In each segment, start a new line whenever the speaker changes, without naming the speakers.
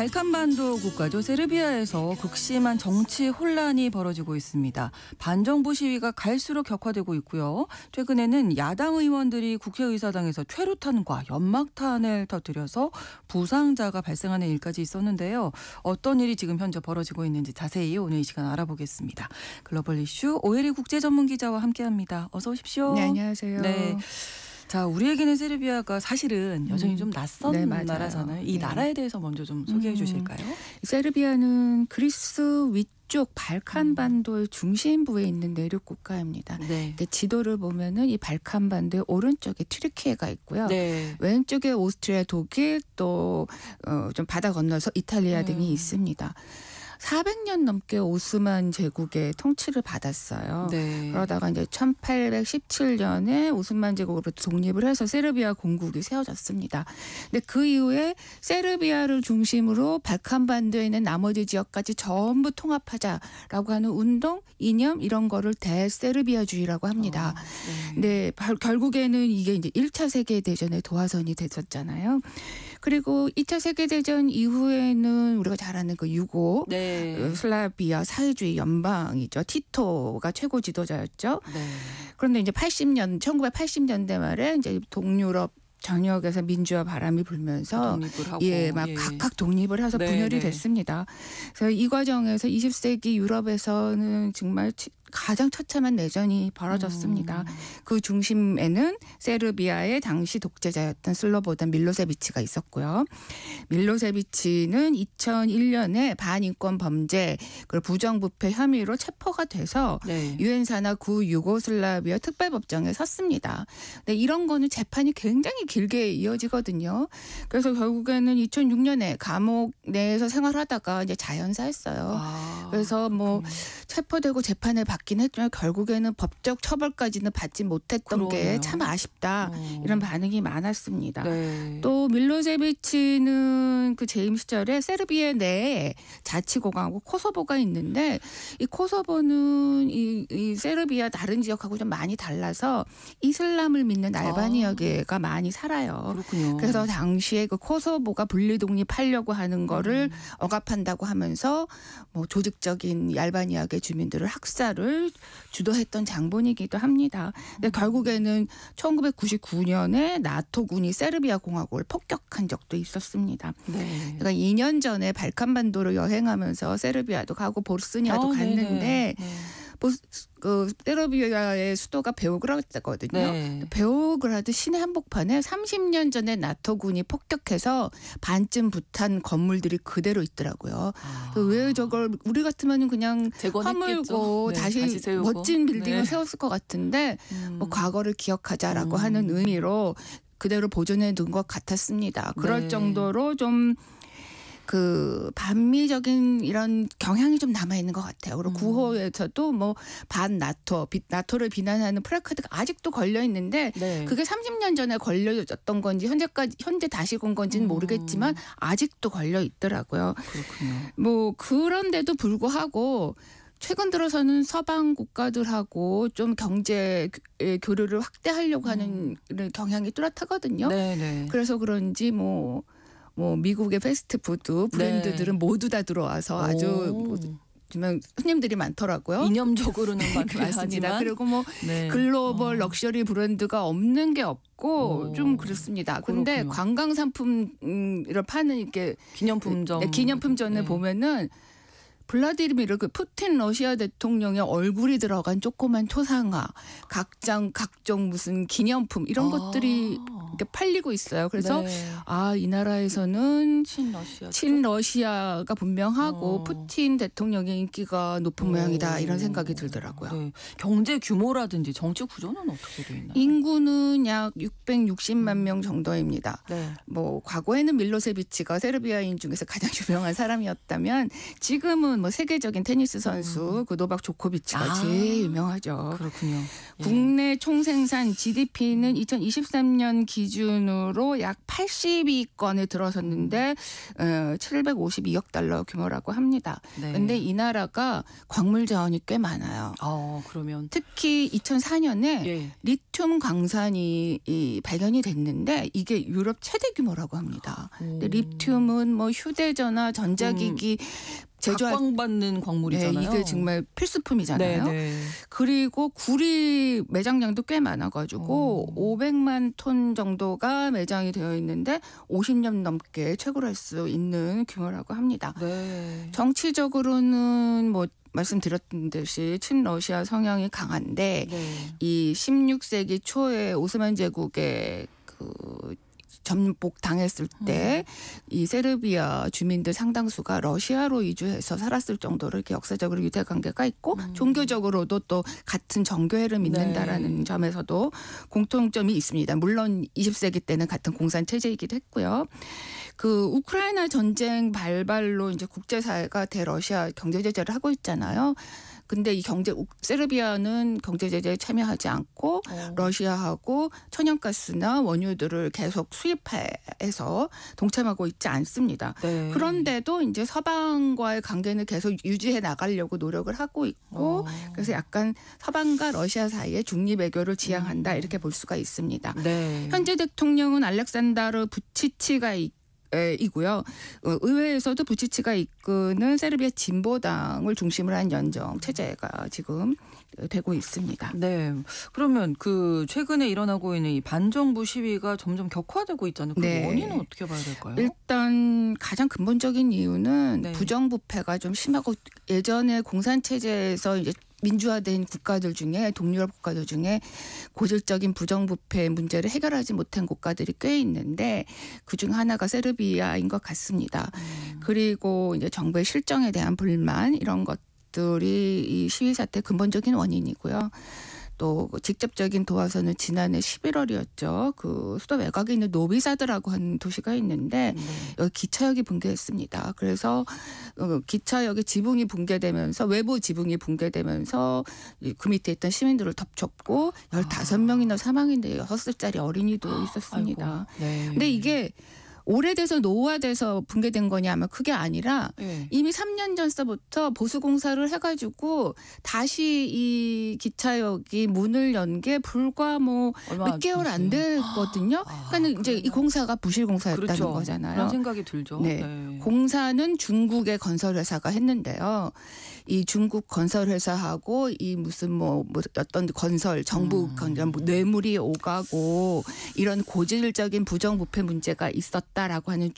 발칸반도 국가죠. 세르비아에서 극심한 정치 혼란이 벌어지고 있습니다. 반정부 시위가 갈수록 격화되고 있고요. 최근에는 야당 의원들이 국회의사당에서 최루탄과 연막탄을 터뜨려서 부상자가 발생하는 일까지 있었는데요. 어떤 일이 지금 현재 벌어지고 있는지 자세히 오늘 이 시간 알아보겠습니다. 글로벌 이슈 오혜리 국제전문기자와 함께합니다. 어서 오십시오.
네, 안녕하세요.
네. 자, 우리에게는 세르비아가 사실은 여전히 좀 낯선 나라잖아요. 이 나라에 대해서 먼저 좀 소개해 주실까요?
세르비아는 그리스 위쪽 발칸반도의 중심부에 있는 내륙 국가입니다.
네.
근데 지도를 보면은 이 발칸반도의 오른쪽에 튀르키예가 있고요.
네.
왼쪽에 오스트리아, 독일 또 좀 바다 건너서 이탈리아 등이 있습니다. 400년 넘게 오스만 제국의 통치를 받았어요.
네.
그러다가 이제 1817년에 오스만 제국으로부터 독립을 해서 세르비아 공국이 세워졌습니다. 근데 그 이후에 세르비아를 중심으로 발칸반도에 있는 나머지 지역까지 전부 통합하자라고 하는 운동, 이념 이런 거를 대세르비아주의라고 합니다. 네. 결국에는 이게 이제 1차 세계대전의 도화선이 됐었잖아요. 그리고 2차 세계대전 이후에는 우리가 잘 아는 그 유고 슬라비아 사회주의 연방이죠. 티토가 최고 지도자였죠.
네.
그런데 이제 1980년대 말에 이제 동유럽 전역에서 민주화 바람이 불면서
독립을 하고
각각 독립을 해서 분열이 됐습니다. 그래서 이 과정에서 20세기 유럽에서는 정말 가장 처참한 내전이 벌어졌습니다. 그 중심에는 세르비아의 당시 독재자였던 슬로보단 밀로세비치가 있었고요. 밀로세비치는 2001년에 반인권 범죄 그리고 부정부패 혐의로 체포가 돼서 유엔 산하 구 유고슬라비아 특별법정에 섰습니다. 근데 이런 거는 재판이 굉장히 길게 이어지거든요. 그래서 결국에는 2006년에 감옥 내에서 생활하다가 이제 자연사했어요. 그래서 체포되고 재판을 받긴 했지만 결국에는 법적 처벌까지는 받지 못했던 게 참 아쉽다. 이런 반응이 많았습니다. 또 밀로세비치는 그 재임 시절에 세르비아 내에 자치공화국 코소보가 있는데 이 코소보는 이 세르비아 다른 지역하고 좀 많이 달라서 이슬람을 믿는 알바니아계가 많이 살아요.
그렇군요.
그래서 당시에 그 코소보가 분리 독립하려고 하는 거를 억압한다고 하면서 조직적인 알바니아계 주민들을 학살을 주도했던 장본이기도 합니다. 근데 결국에는 1999년에 나토군이 세르비아 공화국을 폭격한 적도 있었습니다. 그러니까 2년 전에 발칸반도로 여행하면서 세르비아도 가고 보스니아도 갔는데 그 세르비아의 수도가 베오그라드거든요. 베오그라드 시내 한복판에 30년 전에 나토군이 폭격해서 반쯤 부탄 건물들이 그대로 있더라고요. 왜 저걸 우리 같으면 그냥 허물고 다시 멋진 빌딩을 세웠을 것 같은데 과거를 기억하자라고 하는 의미로 그대로 보존해 둔 것 같았습니다. 그럴 정도로 좀 그 반미적인 이런 경향이 좀 남아있는 것 같아요. 그리고 구호에서도 나토를 비난하는 플래카드가 아직도 걸려 있는데 그게 30년 전에 걸려졌던 건지 현재 다시 건 건지는 모르겠지만 아직도 걸려 있더라고요.
그렇군요.
그런데도 불구하고 최근 들어서는 서방 국가들하고 좀 경제 교류를 확대하려고 하는 경향이 뚜렷하거든요. 그래서 그런지 미국의 패스트푸드 브랜드들은 모두 다 들어와서 아주 손님들이 많더라고요.
이념적으로는
맞습니다. 그리고 글로벌 럭셔리 브랜드가 없는 게 없고 좀 그렇습니다. 그런데 관광 상품을 파는 이렇게 기념품점을 보면은 블라디미르 푸틴 러시아 대통령의 얼굴이 들어간 조그만 토상화, 각종 무슨 기념품 이런 것들이 이렇게 팔리고 있어요. 그래서 이 나라에서는 친러시아가 분명하고 푸틴 대통령의 인기가 높은 모양이다 이런 생각이 들더라고요.
경제 규모라든지 정치 구조는 어떻게 되어 있나요?
인구는 약 660만 명 정도입니다. 과거에는 밀로세비치가 세르비아인 중에서 가장 유명한 사람이었다면 지금은 뭐 세계적인 테니스 선수 그 노박 조코비치가 제일 유명하죠.
그렇군요. 예.
국내 총생산 GDP는 2023년 기준으로 약 82건에 들어섰는데 752억 달러 규모라고 합니다. 그런데
네.
이 나라가 광물 자원이 꽤 많아요.
그러면
특히 2004년에
예.
리튬 광산이 발견이 됐는데 이게 유럽 최대 규모라고 합니다. 근데 리튬은 뭐 휴대전화, 전자기기 제조할
각광받는 광물이잖아요.
네, 이게 정말 필수품이잖아요.
네.
그리고 구리 매장량도 꽤 많아가지고 500만 톤 정도가 매장이 되어 있는데 50년 넘게 채굴할 수 있는 규모라고 합니다.
네.
정치적으로는 뭐 말씀드렸던 듯이 친러시아 성향이 강한데
네.
이 16세기 초에 오스만 제국의 그 전복 당했을 때 이 세르비아 주민들 상당수가 러시아로 이주해서 살았을 정도로 이렇게 역사적으로 유대 관계가 있고 종교적으로도 또 같은 정교회를 믿는다라는 점에서도 공통점이 있습니다. 물론 20세기 때는 같은 공산 체제이기도 했고요. 그 우크라이나 전쟁 발발로 이제 국제사회가 대러시아 경제 제재를 하고 있잖아요. 근데 이 세르비아는 경제 제재에 참여하지 않고 러시아하고 천연가스나 원유들을 계속 수입해서 동참하고 있지 않습니다.
네.
그런데도 이제 서방과의 관계는 계속 유지해 나가려고 노력을 하고 있고 그래서 약간 서방과 러시아 사이에 중립 외교를 지향한다 이렇게 볼 수가 있습니다.
네.
현재 대통령은 알렉산다르 부치치가 이고요. 의회에서도 부치치가 이끄는 세르비아 진보당을 중심으로 한 연정 체제가 지금 되고 있습니다.
네. 그러면 그 최근에 일어나고 있는 이 반정부 시위가 점점 격화되고 있잖아요. 그
네.
원인은 어떻게 봐야 될까요?
일단 가장 근본적인 이유는
네.
부정부패가 좀 심하고 예전에 공산 체제에서 이제 민주화된 국가들 중에 동유럽 국가들 중에 고질적인 부정부패 문제를 해결하지 못한 국가들이 꽤 있는데 그중 하나가 세르비아인 것 같습니다. 그리고 이제 정부의 실정에 대한 불만 이런 것들이 이 시위 사태의 근본적인 원인이고요. 또 직접적인 도화선은 지난해 11월이었죠. 그 수도 외곽에 있는 노비사드라고 하는 도시가 있는데 여기 기차역이 붕괴했습니다. 그래서 기차역의 지붕이 붕괴되면서 외부 지붕이 붕괴되면서 그 밑에 있던 시민들을 덮쳤고 15명이나 사망인데 6살짜리 어린이도 있었습니다.
네.
근데 이게 오래돼서 노후화돼서 붕괴된 거냐 아마 그게 아니라
네.
이미 3년 전서부터 보수공사를 해가지고 다시 이 기차역이 문을 연 게 불과 뭐 몇 개월 안 됐거든요. 그러니까 이제 이 공사가 부실 공사였다는
그렇죠.
거잖아요.
그런 생각이 들죠.
네.
네.
공사는 중국의 건설회사가 했는데요. 이 중국 건설회사하고 이 무슨 뭐 어떤 건설 정부 뭐 뇌물이 오가고 이런 고질적인 부정부패 문제가 있었다라고 하는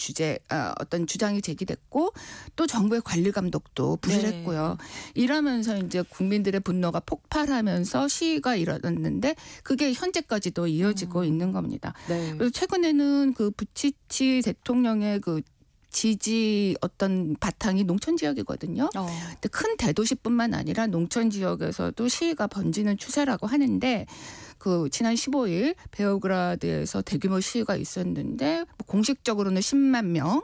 어떤 주장이 제기됐고 또 정부의 관리 감독도 부실했고요. 이러면서 이제 국민들의 분노가 폭발하면서 시위가 일어났는데 그게 현재까지도 이어지고 있는 겁니다.
네.
그래서 최근에는 그 부치치 대통령의 그 지지 어떤 바탕이 농촌 지역이거든요. 근데 큰 대도시뿐만 아니라 농촌 지역에서도 시위가 번지는 추세라고 하는데 그 지난 15일 베오그라드에서 대규모 시위가 있었는데 공식적으로는 10만 명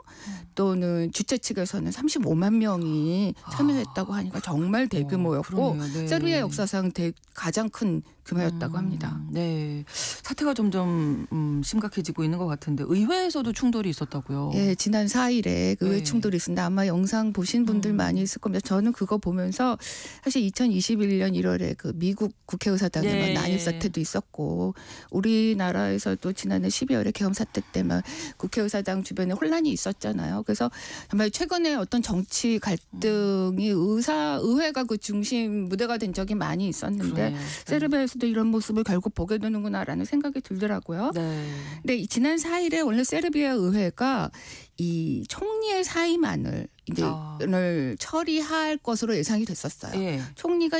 또는 주최 측에서는 35만 명이 참여했다고 하니까 정말 대규모였고
네.
세르비아 역사상 가장 큰 규모였다고 합니다.
네, 사태가 점점 심각해지고 있는 것 같은데 의회에서도 충돌이 있었다고요.
예, 지난 4일에 그 의회
네.
충돌이 있습니다. 아마 영상 보신 분들 많이 있을 겁니다. 저는 그거 보면서 사실 2021년 1월에 그 미국 국회의사당에
네.
난입 사태도 있었고 우리나라에서도 지난해 12월에 계엄 사태 때문에 국회의사당 주변에 혼란이 있었잖아요. 그래서 정말 최근에 어떤 정치 갈등이 의회가 그 중심 무대가 된 적이 많이 있었는데
그러네요.
세르비아에서도 이런 모습을 결국 보게 되는구나라는 생각이 들더라고요.
네.
근데 지난 4일에 원래 세르비아 의회가 이 총리의 사임안을 이제 을 처리할 것으로 예상이 됐었어요.
예.
총리가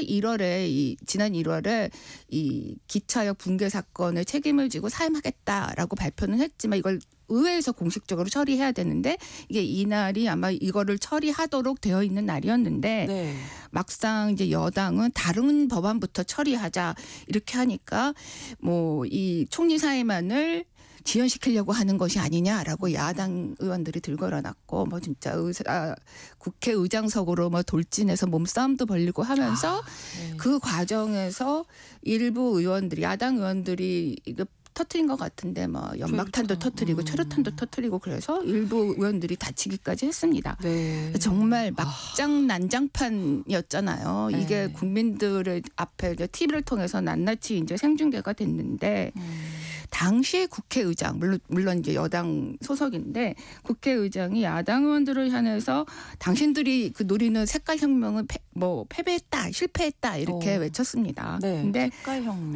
지난 1월에 이 기차역 붕괴 사건의 책임을 지고 사임하겠다라고 발표는 했지만 이걸 의회에서 공식적으로 처리해야 되는데 이게 이날이 아마 이거를 처리하도록 되어 있는 날이었는데
네.
막상 이제 여당은 다른 법안부터 처리하자 이렇게 하니까 뭐 이 총리 사임안을 지연시키려고 하는 것이 아니냐라고 야당 의원들이 들고 일어났고 뭐 진짜 국회의장석으로 뭐 돌진해서 몸싸움도 벌리고 하면서
네.
그 과정에서 일부 의원들이 야당 의원들이 이거 터트린 것 같은데 뭐 연막탄도 터트리고 최루탄도 터트리고 그래서 일부 의원들이 다치기까지 했습니다.
네.
정말 막장난장판이었잖아요.
네.
이게 국민들의 앞에 TV를 통해서 낱낱이 이제 생중계가 됐는데 당시 국회의장 물론 이제 여당 소속인데 국회의장이 야당 의원들을 향해서 당신들이 그 노리는 색깔혁명은 패배했다, 실패했다 이렇게 외쳤습니다.
네.
근데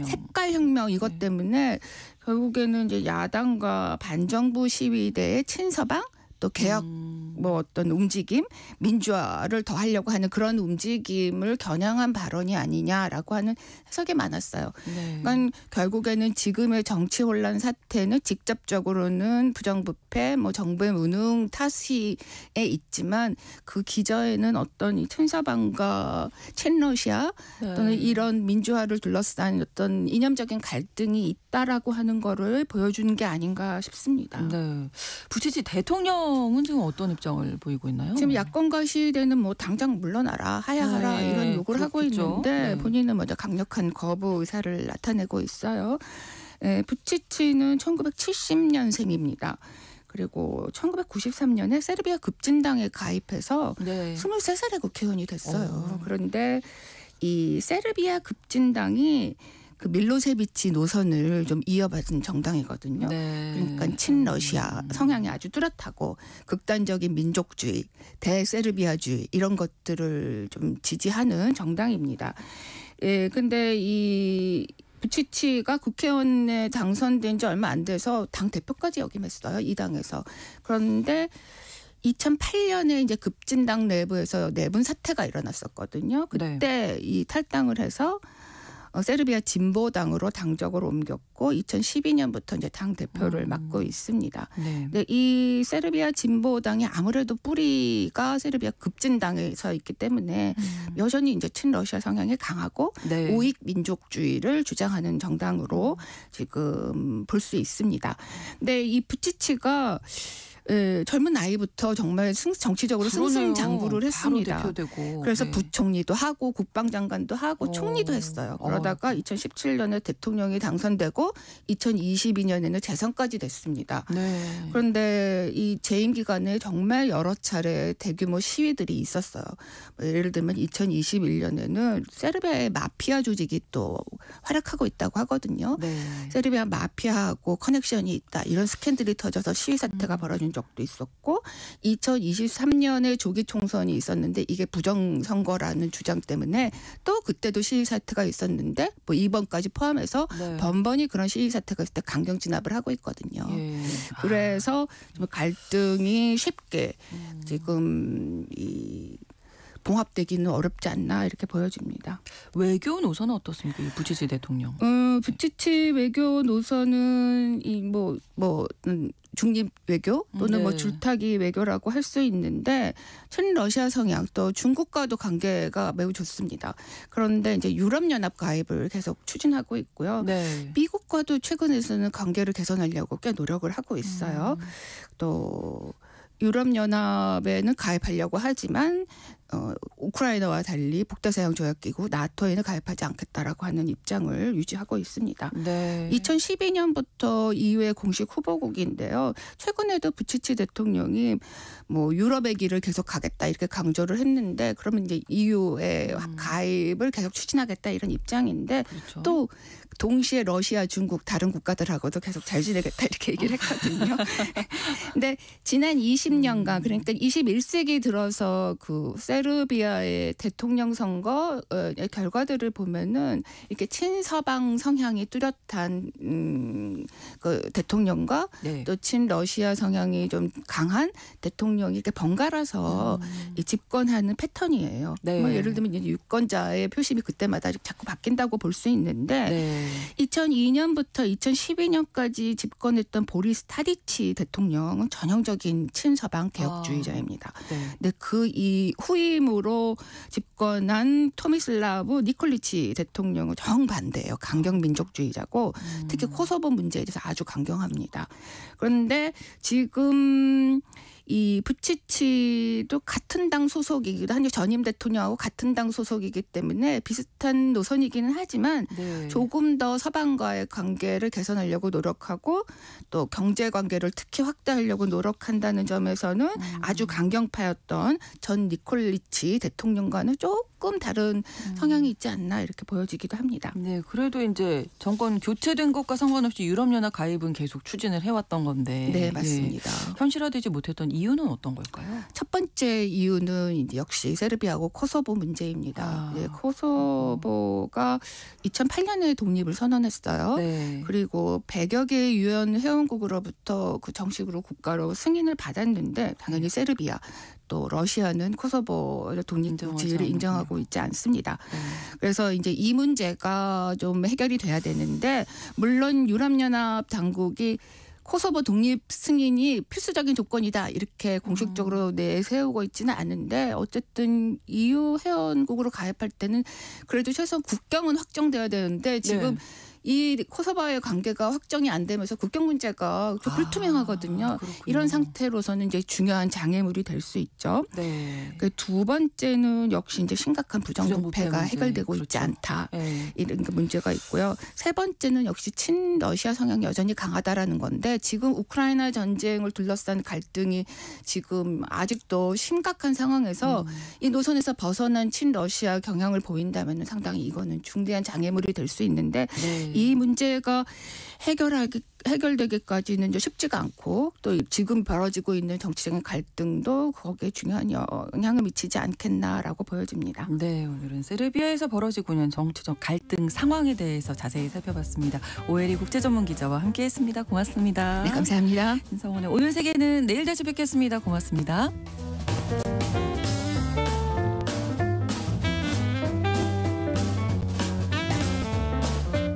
색깔혁명 이것 때문에 결국에는 이제 야당과 반정부 시위대의 친서방 또 개혁 뭐 어떤 움직임, 민주화를 더 하려고 하는 그런 움직임을 겨냥한 발언이 아니냐라고 하는 해석이 많았어요.
네.
그러니까 결국에는 지금의 정치 혼란 사태는 직접적으로는 부정부패, 뭐 정부의 무능 탓이 있지만 그 기저에는 어떤 이 친서방과 친러시아 또는 이런 민주화를 둘러싼 어떤 이념적인 갈등이 있다라고 하는 거를 보여주는 게 아닌가 싶습니다.
네. 부치치 대통령은 지금 어떤 입장을 보이고 있나요?
지금 야권과 시위대는 뭐 당장 물러나라, 하야하라
네,
이런 요구를 하고
그렇겠죠.
있는데
네.
본인은 먼저 강력한 거부 의사를 나타내고 있어요. 부치치는 1970년생입니다. 그리고 1993년에 세르비아 급진당에 가입해서
네.
23살에 국회의원이 됐어요. 그런데 이 세르비아 급진당이 그 밀로세비치 노선을 좀 이어받은 정당이거든요.
네.
그러니까 친러시아 성향이 아주 뚜렷하고 극단적인 민족주의, 대세르비아주의 이런 것들을 좀 지지하는 정당입니다. 예, 근데 이 부치치가 국회의원에 당선된 지 얼마 안 돼서 당 대표까지 역임했어요. 이 당에서. 그런데 2008년에 이제 급진당 내부에서 내분 사태가 일어났었거든요. 그때 이 탈당을 해서 세르비아 진보당으로 당적으로 옮겼고 2012년부터 이제 당 대표를 맡고 있습니다.
네.
근데 이 세르비아 진보당이 아무래도 뿌리가 세르비아 급진당에서 있기 때문에 여전히 이제 친러시아 성향이 강하고
네.
우익 민족주의를 주장하는 정당으로 지금 볼 수 있습니다. 근데 이 부치치가 젊은 나이부터 정말 정치적으로 승승장구를 했습니다.
바로 대표되고.
그래서
네.
부총리도 하고 국방장관도 하고 총리도 했어요. 그러다가 2017년에 대통령이 당선되고 2022년에는 재선까지 됐습니다.
네.
그런데 이 재임 기간에 정말 여러 차례 대규모 시위들이 있었어요. 예를 들면 2021년에는 세르비아의 마피아 조직이 또 활약하고 있다고 하거든요.
네.
세르비아 마피아하고 커넥션이 있다. 이런 스캔들이 터져서 시위 사태가 벌어진 적도 있었고 2023년에 조기 총선이 있었는데 이게 부정선거라는 주장 때문에 또 그때도 시위 사태가 있었는데 뭐 이번까지 포함해서
네.
번번이 그런 시위 사태가 있을 때 강경 진압을 하고 있거든요.
예.
그래서 좀 갈등이 쉽게 지금 이 봉합되기는 어렵지 않나 이렇게 보여집니다.
외교 노선은 어떻습니까? 이 부치치 대통령.
부치치 외교 노선은 중립 외교 또는
네.
뭐 줄타기 외교라고 할 수 있는데 친러시아 성향 또 중국과도 관계가 매우 좋습니다. 그런데 이제 유럽연합 가입을 계속 추진하고 있고요.
네.
미국과도 최근에서는 관계를 개선하려고 꽤 노력을 하고 있어요. 또 유럽연합에는 가입하려고 하지만 우크라이나와 달리 북다서양 조약기구 나토에는 가입하지 않겠다라고 하는 입장을 유지하고 있습니다.
네.
2012년부터 EU의 공식 후보국인데요. 최근에도 부치치 대통령이 뭐 유럽의 길을 계속 가겠다 이렇게 강조를 했는데 그러면 이제 EU에 가입을 계속 추진하겠다 이런 입장인데
그렇죠.
또 동시에 러시아, 중국 다른 국가들하고도 계속 잘 지내겠다 이렇게 얘기를 했거든요. 근데 지난 20년간 그러니까 21세기 들어서 그 세르비아의 대통령 선거의 결과들을 보면은 이렇게 친서방 성향이 뚜렷한 그 대통령과
네.
또 친러시아 성향이 좀 강한 대통령이 이렇게 번갈아서 이 집권하는 패턴이에요.
네.
뭐 예를 들면 이제 유권자의 표심이 그때마다 자꾸 바뀐다고 볼 수 있는데
네.
2002년부터 2012년까지 집권했던 보리스 타디치 대통령은 전형적인 친서방 개혁주의자입니다.
네.
근데 그 이후에 후임으로 집권한 토미슬라브 니콜리치 대통령은 정반대예요. 강경 민족주의자고 특히 코소보 문제에 대해서 아주 강경합니다. 그런데 지금 이 부치치도 같은 당 소속이기도 한데 전임 대통령하고 같은 당 소속이기 때문에 비슷한 노선이기는 하지만
네.
조금 더 서방과의 관계를 개선하려고 노력하고 또 경제 관계를 특히 확대하려고 노력한다는 점에서는 아주 강경파였던 전 니콜리치 대통령과는 조금 다른 성향이 있지 않나 이렇게 보여지기도 합니다.
네, 그래도 이제 정권 교체된 것과 상관없이 유럽연합 가입은 계속 추진을 해왔던 건데.
네, 맞습니다.
현실화되지 못했던 이유는 어떤 걸까요?
첫 번째 이유는 이제 역시 세르비아하고 코소보 문제입니다. 네, 코소보가 2008년에 독립을 선언했어요.
네.
그리고 100여 개의 유엔 회원국으로부터 그 정식으로 국가로 승인을 받았는데 당연히 세르비아 또 러시아는 코소보의 독립 지위를 인정하고 있지 않습니다.
네.
그래서 이제 이 문제가 좀 해결이 돼야 되는데 물론 유럽연합 당국이 코소보 독립 승인이 필수적인 조건이다 이렇게 공식적으로 내세우고 있지는 않은데 어쨌든 EU 회원국으로 가입할 때는 그래도 최소한 국경은 확정돼야 되는데 지금 이 코소보와의 관계가 확정이 안 되면서 국경 문제가 좀 불투명하거든요. 이런 상태로서는 이제 중요한 장애물이 될 수 있죠.
네.
두 번째는 역시 이제 심각한 부정부패가 해결되고 있지 않다. 이런 문제가 있고요. 세 번째는 역시 친러시아 성향이 여전히 강하다라는 건데 지금 우크라이나 전쟁을 둘러싼 갈등이 지금 아직도 심각한 상황에서 이 노선에서 벗어난 친러시아 경향을 보인다면 상당히 이거는 중대한 장애물이 될 수 있는데 이 문제가 해결되기까지는 이제 쉽지가 않고 또 지금 벌어지고 있는 정치적인 갈등도 거기에 중요한 영향을 미치지 않겠나라고 보여집니다.
네, 오늘은 세르비아에서 벌어지고 있는 정치적 갈등 상황에 대해서 자세히 살펴봤습니다. 오혜리 국제전문기자와 함께했습니다. 고맙습니다.
네, 감사합니다.
신성원의 오늘 세계는 내일 다시 뵙겠습니다. 고맙습니다.